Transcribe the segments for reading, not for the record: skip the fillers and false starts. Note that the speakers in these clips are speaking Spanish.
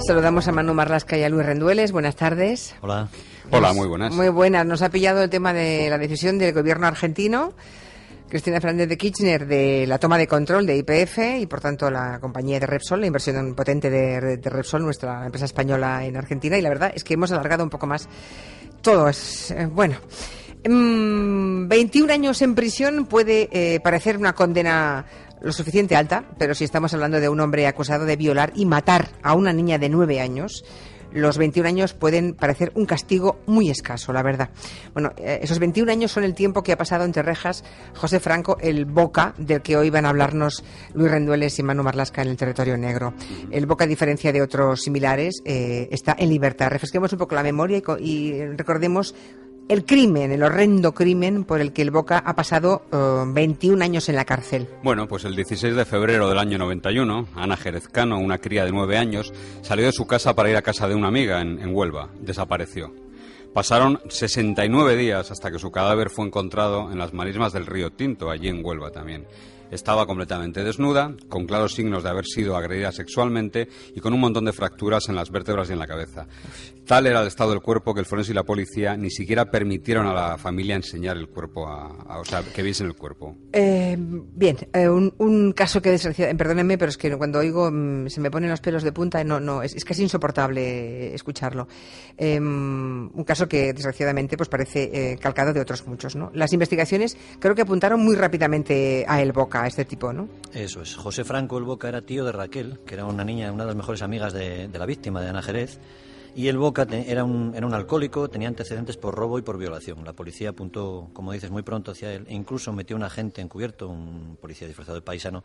Saludamos a Manu Marlasca y a Luis Rendueles. Buenas tardes. Hola. Hola, muy buenas. Muy buenas. Nos ha pillado el tema de la decisión del gobierno argentino, Cristina Fernández de Kirchner, de la toma de control de YPF y, por tanto, la compañía de Repsol, la inversión potente de Repsol, nuestra empresa española en Argentina. Y la verdad es que hemos alargado un poco más. Todo es, bueno. 21 años en prisión puede parecer una condena lo suficiente alta, pero si estamos hablando de un hombre acusado de violar y matar a una niña de 9 años, los 21 años pueden parecer un castigo muy escaso, la verdad. Bueno, esos 21 años son el tiempo que ha pasado entre rejas José Franco, el Boca, del que hoy van a hablarnos Luis Rendueles y Manu Marlasca en el territorio negro. El Boca, a diferencia de otros similares, está en libertad. Refresquemos un poco la memoria y recordemos el crimen, el horrendo crimen por el que el Boca ha pasado 21 años en la cárcel. Bueno, pues el 16 de febrero del año 91, Ana Jerez Cano, una cría de 9 años, salió de su casa para ir a casa de una amiga en Huelva. Desapareció. Pasaron 69 días hasta que su cadáver fue encontrado en las marismas del río Tinto, allí en Huelva también. Estaba completamente desnuda, con claros signos de haber sido agredida sexualmente y con un montón de fracturas en las vértebras y en la cabeza. Tal era el estado del cuerpo que el forense y la policía ni siquiera permitieron a la familia enseñar el cuerpo, o sea, que viesen el cuerpo. Bien, un caso que desgraciadamente, perdónenme, pero es que cuando oigo se me ponen los pelos de punta, es casi insoportable escucharlo. Un caso que desgraciadamente pues parece calcado de otros muchos, ¿no? Las investigaciones creo que apuntaron muy rápidamente a el Boca, a este tipo, ¿no? Eso es. José Franco, el Boca, era tío de Raquel, que era una niña, una de las mejores amigas de la víctima, de Ana Jerez. Y el Boca era un alcohólico, tenía antecedentes por robo y por violación. La policía apuntó, como dices, muy pronto hacia él e incluso metió un agente encubierto, un policía disfrazado de paisano,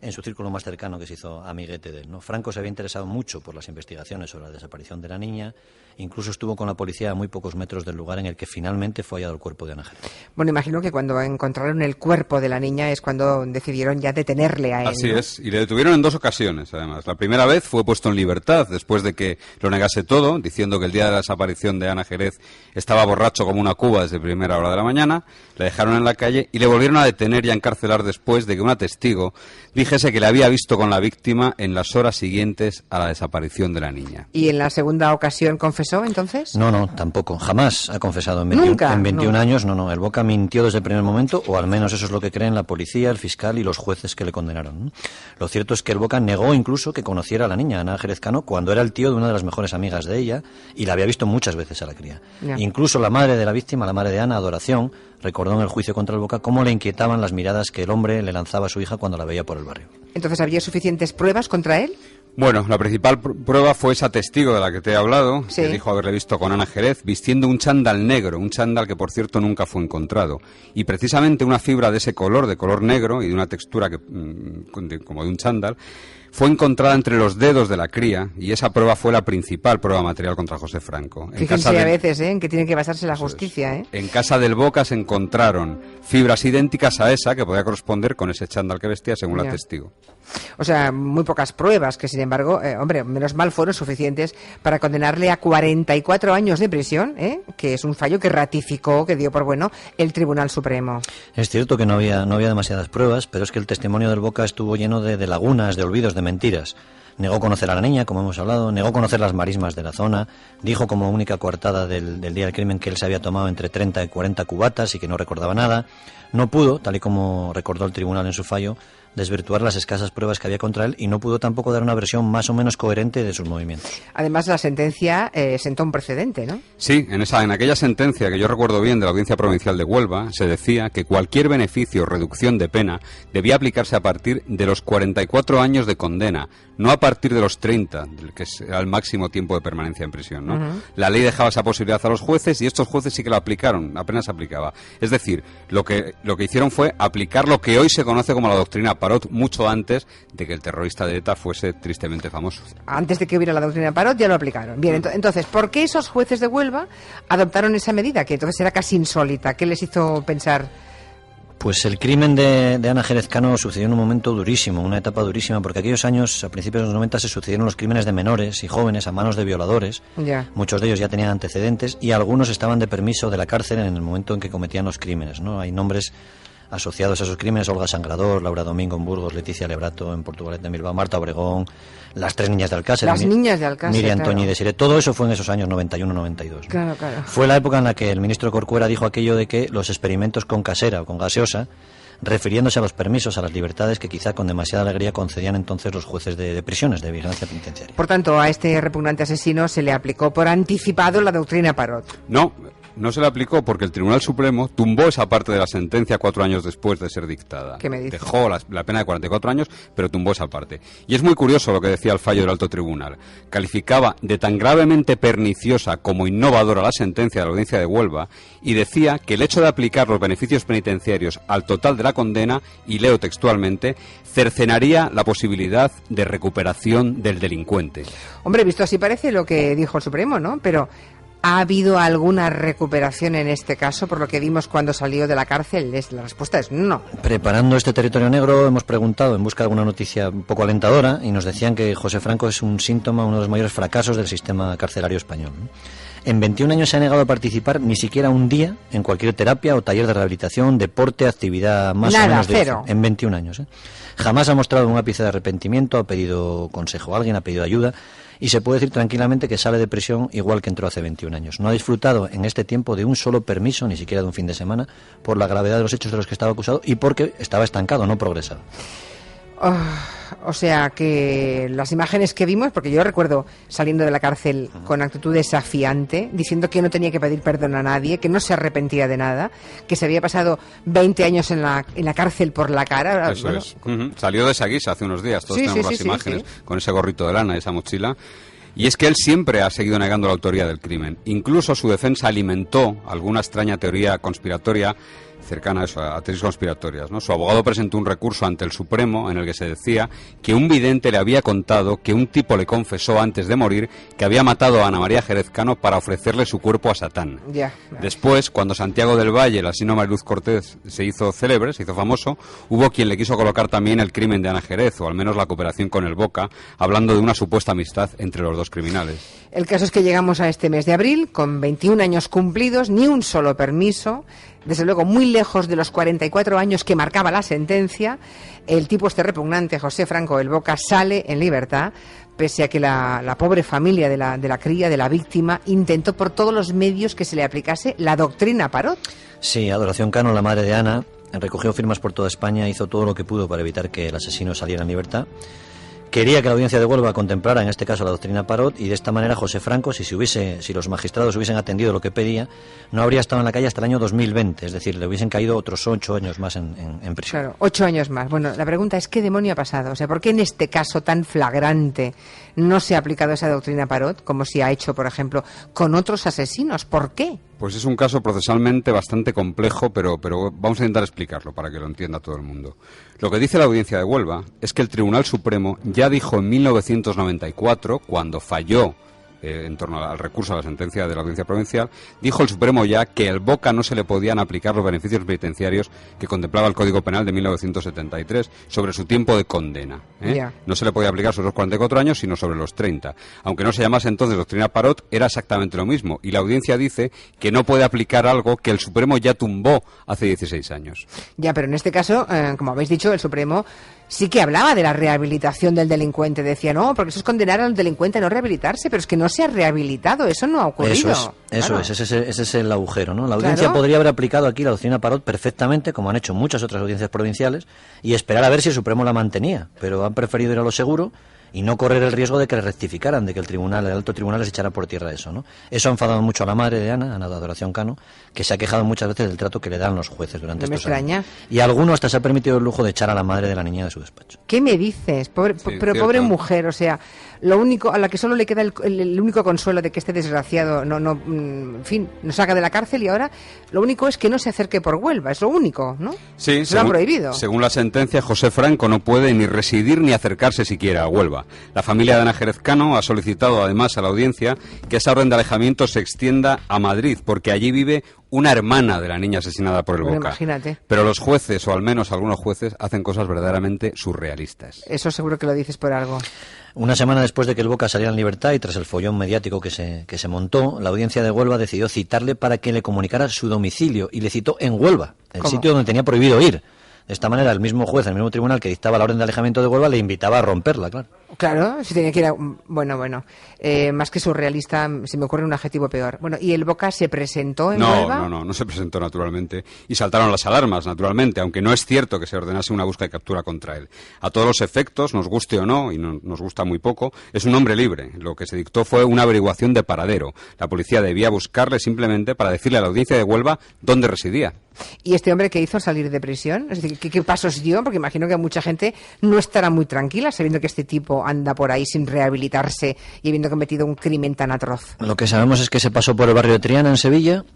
en su círculo más cercano, que se hizo amiguete de él, ¿no? Franco se había interesado mucho por las investigaciones sobre la desaparición de la niña, incluso estuvo con la policía a muy pocos metros del lugar en el que finalmente fue hallado el cuerpo de Ana Jerez. Bueno, imagino que cuando encontraron el cuerpo de la niña es cuando decidieron ya detenerle a él. Así, ¿no? es, y le detuvieron en 2 ocasiones, además. La primera vez fue puesto en libertad, después de que lo negase todo, diciendo que el día de la desaparición de Ana Jerez estaba borracho como una cuba desde primera hora de la mañana. Le dejaron en la calle y le volvieron a detener y a encarcelar después de que una testigo dijese que le había visto con la víctima en las horas siguientes a la desaparición de la niña. ¿Y en la segunda ocasión confesó, entonces? No, tampoco. Jamás ha confesado en 21 años. No. El Boca mintió desde el primer momento, o al menos eso es lo que creen la policía, el fiscal y los jueces que le condenaron, ¿no? Lo cierto es que el Boca negó incluso que conociera a la niña, Ana Jerez Cano, cuando era el tío de una de las mejores amigas de ella y la había visto muchas veces a la cría. Ya. Incluso la madre de la víctima, la madre de Ana, Adoración, recordó en el juicio contra el Boca cómo le inquietaban las miradas que el hombre le lanzaba a su hija cuando la veía por el barrio. Entonces, ¿había suficientes pruebas contra él? Bueno, la principal prueba fue esa testigo de la que te he hablado, Sí. que dijo haberle visto con Ana Jerez vistiendo un chándal negro, un chándal que por cierto nunca fue encontrado. Y precisamente una fibra de ese color, de color negro y de una textura como de un chándal, fue encontrada entre los dedos de la cría y esa prueba fue la principal prueba material contra José Franco. Fíjense a veces en que tiene que basarse la justicia, ¿eh? En casa del Boca se encontraron fibras idénticas a esa que podía corresponder con ese chándal que vestía según Ya. la testigo. O sea, muy pocas pruebas que, sin embargo, hombre, menos mal fueron suficientes para condenarle a 44 años de prisión, que es un fallo que ratificó, que dio por bueno el Tribunal Supremo. Es cierto que no había demasiadas pruebas, pero es que el testimonio del Boca estuvo lleno de lagunas, de olvidos, de mentiras. Negó conocer a la niña, como hemos hablado, negó conocer las marismas de la zona, dijo como única coartada del día del crimen que él se había tomado entre 30 y 40 cubatas y que no recordaba nada. No pudo, tal y como recordó el tribunal en su fallo, desvirtuar las escasas pruebas que había contra él y no pudo tampoco dar una versión más o menos coherente de sus movimientos. Además, la sentencia sentó un precedente, ¿no? Sí, en aquella sentencia que yo recuerdo bien de la Audiencia Provincial de Huelva, se decía que cualquier beneficio o reducción de pena debía aplicarse a partir de los 44 años de condena, no a partir de los 30, que es el máximo tiempo de permanencia en prisión, ¿no? Uh-huh. La ley dejaba esa posibilidad a los jueces y estos jueces sí que lo aplicaron, apenas se aplicaba. Es decir, lo que hicieron fue aplicar lo que hoy se conoce como la doctrina Parot, mucho antes de que el terrorista de ETA fuese tristemente famoso. Antes de que hubiera la doctrina Parot ya lo aplicaron. Bien, entonces, ¿por qué esos jueces de Huelva adoptaron esa medida, que entonces era casi insólita? ¿Qué les hizo pensar? Pues el crimen de Ana Jerez Cano sucedió en un momento durísimo, una etapa durísima, porque aquellos años, a principios de los 90, se sucedieron los crímenes de menores y jóvenes a manos de violadores. Ya. Muchos de ellos ya tenían antecedentes y algunos estaban de permiso de la cárcel en el momento en que cometían los crímenes, ¿no? Hay nombres asociados a esos crímenes: Olga Sangrador, Laura Domingo en Burgos, Leticia Lebrato en Portugalete en Bilbao, Marta Obregón, las 3 niñas de Alcácer, Miriam Toñi y Desiree. Todo eso fue en esos años 91-92, ¿no? Claro. Fue la época en la que el ministro Corcuera dijo aquello de que los experimentos con casera o con gaseosa, refiriéndose a los permisos, a las libertades que quizá con demasiada alegría concedían entonces los jueces de prisiones, de vigilancia penitenciaria. Por tanto, a este repugnante asesino se le aplicó por anticipado la doctrina Parot. No se le aplicó porque el Tribunal Supremo tumbó esa parte de la sentencia 4 años después de ser dictada. ¿Qué me dices? Dejó la pena de 44 años, pero tumbó esa parte. Y es muy curioso lo que decía el fallo del Alto Tribunal. Calificaba de tan gravemente perniciosa como innovadora la sentencia de la Audiencia de Huelva y decía que el hecho de aplicar los beneficios penitenciarios al total de la condena, y leo textualmente, cercenaría la posibilidad de recuperación del delincuente. Hombre, visto así parece lo que dijo el Supremo, ¿no? Pero ¿ha habido alguna recuperación en este caso por lo que vimos cuando salió de la cárcel? La respuesta es no. Preparando este territorio negro hemos preguntado en busca de alguna noticia un poco alentadora y nos decían que José Franco es un síntoma, uno de los mayores fracasos del sistema carcelario español, ¿no? En 21 años se ha negado a participar ni siquiera un día en cualquier terapia o taller de rehabilitación, deporte, actividad más o menos de cero. En 21 años, ¿eh? Jamás ha mostrado un ápice de arrepentimiento, ha pedido consejo a alguien, ha pedido ayuda, y se puede decir tranquilamente que sale de prisión igual que entró hace 21 años. No ha disfrutado en este tiempo de un solo permiso, ni siquiera de un fin de semana, por la gravedad de los hechos de los que estaba acusado y porque estaba estancado, no progresado. O sea que las imágenes que vimos, porque yo recuerdo saliendo de la cárcel con actitud desafiante, diciendo que no tenía que pedir perdón a nadie, que no se arrepentía de nada, que se había pasado 20 años en la cárcel por la cara. Eso es. Salió de esa guisa hace unos días, todos tenemos las imágenes, con ese gorrito de lana y esa mochila. Y es que él siempre ha seguido negando la autoría del crimen. Incluso su defensa alimentó alguna extraña teoría conspiratoria cercana a eso, a teorías conspiratorias, ¿no? Su abogado presentó un recurso ante el Supremo en el que se decía que un vidente le había contado que un tipo le confesó antes de morir que había matado a Ana María Jerez Cano para ofrecerle su cuerpo a Satán. Después, cuando Santiago del Valle, el asesino Mariluz Cortés, se hizo célebre, se hizo famoso, hubo quien le quiso colocar también el crimen de Ana Jerez, o al menos la cooperación con el Boca, hablando de una supuesta amistad entre los dos criminales. El caso es que llegamos a este mes de abril, con 21 años cumplidos, ni un solo permiso, desde luego muy lejos de los 44 años que marcaba la sentencia. El tipo este repugnante, José Franco el Boca, sale en libertad, pese a que la pobre familia de la cría, de la víctima, intentó por todos los medios que se le aplicase la doctrina Parot. Sí, Adoración Cano, la madre de Ana, recogió firmas por toda España, hizo todo lo que pudo para evitar que el asesino saliera en libertad. Quería que la Audiencia de Huelva contemplara en este caso la doctrina Parot, y de esta manera José Franco, si los magistrados hubiesen atendido lo que pedía, no habría estado en la calle hasta el año 2020, es decir, le hubiesen caído otros 8 años más en prisión. Claro, 8 años más. Bueno, la pregunta es, ¿qué demonio ha pasado? O sea, ¿por qué en este caso tan flagrante no se ha aplicado esa doctrina Parot, como se ha hecho, por ejemplo, con otros asesinos? ¿Por qué? Pues es un caso procesalmente bastante complejo, pero vamos a intentar explicarlo para que lo entienda todo el mundo. Lo que dice la Audiencia de Huelva es que el Tribunal Supremo ya dijo en 1994, cuando falló en torno al recurso a la sentencia de la Audiencia Provincial, dijo el Supremo ya que al Boca no se le podían aplicar los beneficios penitenciarios que contemplaba el Código Penal de 1973 sobre su tiempo de condena. No se le podía aplicar sobre los 44 años, sino sobre los 30. Aunque no se llamase entonces doctrina Parot, era exactamente lo mismo. Y la Audiencia dice que no puede aplicar algo que el Supremo ya tumbó hace 16 años. Ya, pero en este caso, como habéis dicho, el Supremo sí que hablaba de la rehabilitación del delincuente. Decía, no, porque eso es condenar al delincuente a no rehabilitarse, pero es que no se ha rehabilitado, eso no ha ocurrido. Ese es el agujero, ¿no? La Audiencia podría haber aplicado aquí la doctrina Parot perfectamente, como han hecho muchas otras audiencias provinciales, y esperar a ver si el Supremo la mantenía, pero han preferido ir a lo seguro y no correr el riesgo de que le rectificaran, de que el alto tribunal les echara por tierra eso, ¿no? Eso ha enfadado mucho a la madre de Ana de Adoración Cano, que se ha quejado muchas veces del trato que le dan los jueces durante estos años. Y alguno hasta se ha permitido el lujo de echar a la madre de la niña de su despacho. ¿Qué me dices? Pobre mujer, o sea, lo único a la que solo le queda el único consuelo de que este desgraciado en fin, nos saca de la cárcel, y ahora lo único es que no se acerque por Huelva, es lo único, ¿no? Sí, se lo han prohibido. Según la sentencia, José Franco no puede ni residir ni acercarse siquiera a Huelva. La familia de Ana Jerez Cano ha solicitado además a la Audiencia que esa orden de alejamiento se extienda a Madrid, porque allí vive una hermana de la niña asesinada por el Boca. Imagínate. Pero los jueces, o al menos algunos jueces, hacen cosas verdaderamente surrealistas. Eso seguro que lo dices por algo. Una semana después de que el Boca saliera en libertad y tras el follón mediático que se montó, la audiencia de Huelva decidió citarle para que le comunicara su domicilio y le citó en Huelva, el ¿Cómo? sitio donde tenía prohibido ir. De esta manera, el mismo juez, el mismo tribunal que dictaba la orden de alejamiento de Huelva, le invitaba a romperla, claro. Claro, si tenía que ir a... Bueno, más que surrealista, se me ocurre un adjetivo peor. Bueno, ¿y el Boca se presentó en Huelva? No se presentó naturalmente. Y saltaron las alarmas, naturalmente, aunque no es cierto que se ordenase una búsqueda y captura contra él. A todos los efectos, nos guste o no, y nos gusta muy poco, es un hombre libre. Lo que se dictó fue una averiguación de paradero. La policía debía buscarle simplemente para decirle a la audiencia de Huelva dónde residía. ¿Y este hombre qué hizo al salir de prisión? Es decir, ¿qué pasos dio? Porque imagino que mucha gente no estará muy tranquila sabiendo que este tipo anda por ahí sin rehabilitarse y habiendo cometido un crimen tan atroz. Lo que sabemos es que se pasó por el barrio de Triana, en Sevilla,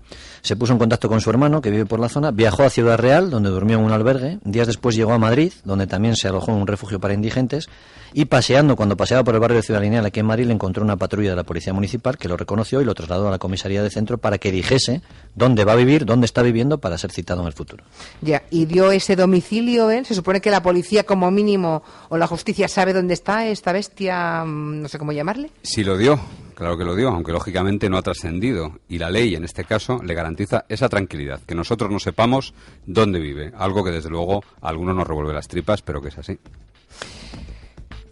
se puso en contacto con su hermano, que vive por la zona, viajó a Ciudad Real, donde durmió en un albergue, días después llegó a Madrid, donde también se alojó en un refugio para indigentes, y cuando paseaba por el barrio de Ciudad Lineal, aquí en Madrid, le encontró una patrulla de la Policía Municipal que lo reconoció y lo trasladó a la comisaría de centro para que dijese dónde va a vivir, dónde está viviendo, para ser citado en el futuro. Ya, y dio ese domicilio, ¿eh? Se supone que la policía como mínimo o la justicia sabe dónde está esta bestia, no sé cómo llamarle. Sí lo dio, claro que lo dio, aunque lógicamente no ha trascendido. Y la ley, en este caso, le garantiza esa tranquilidad, que nosotros no sepamos dónde vive. Algo que, desde luego, a algunos nos revuelve las tripas, pero que es así.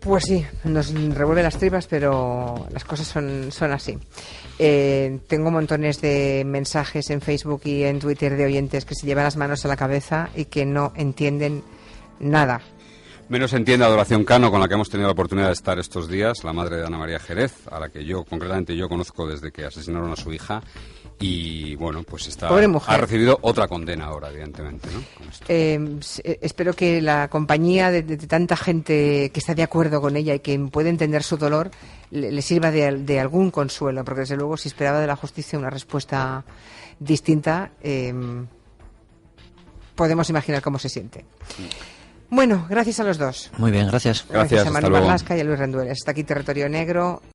Pues sí, nos revuelve las tripas, pero las cosas son así. Tengo montones de mensajes en Facebook y en Twitter de oyentes que se llevan las manos a la cabeza y que no entienden nada. Menos entiende Adoración Cano, con la que hemos tenido la oportunidad de estar estos días, la madre de Ana María Jerez, a la que concretamente yo conozco desde que asesinaron a su hija. Y bueno, pues ha recibido otra condena ahora, evidentemente, ¿no? Con esto. Espero que la compañía de tanta gente que está de acuerdo con ella y que puede entender su dolor le sirva de algún consuelo, porque desde luego si esperaba de la justicia una respuesta distinta, podemos imaginar cómo se siente. Bueno, gracias a los dos. Muy bien, gracias. Gracias a Manu hasta luego. Marlasca y a Luis Rendueles. Está aquí Territorio Negro.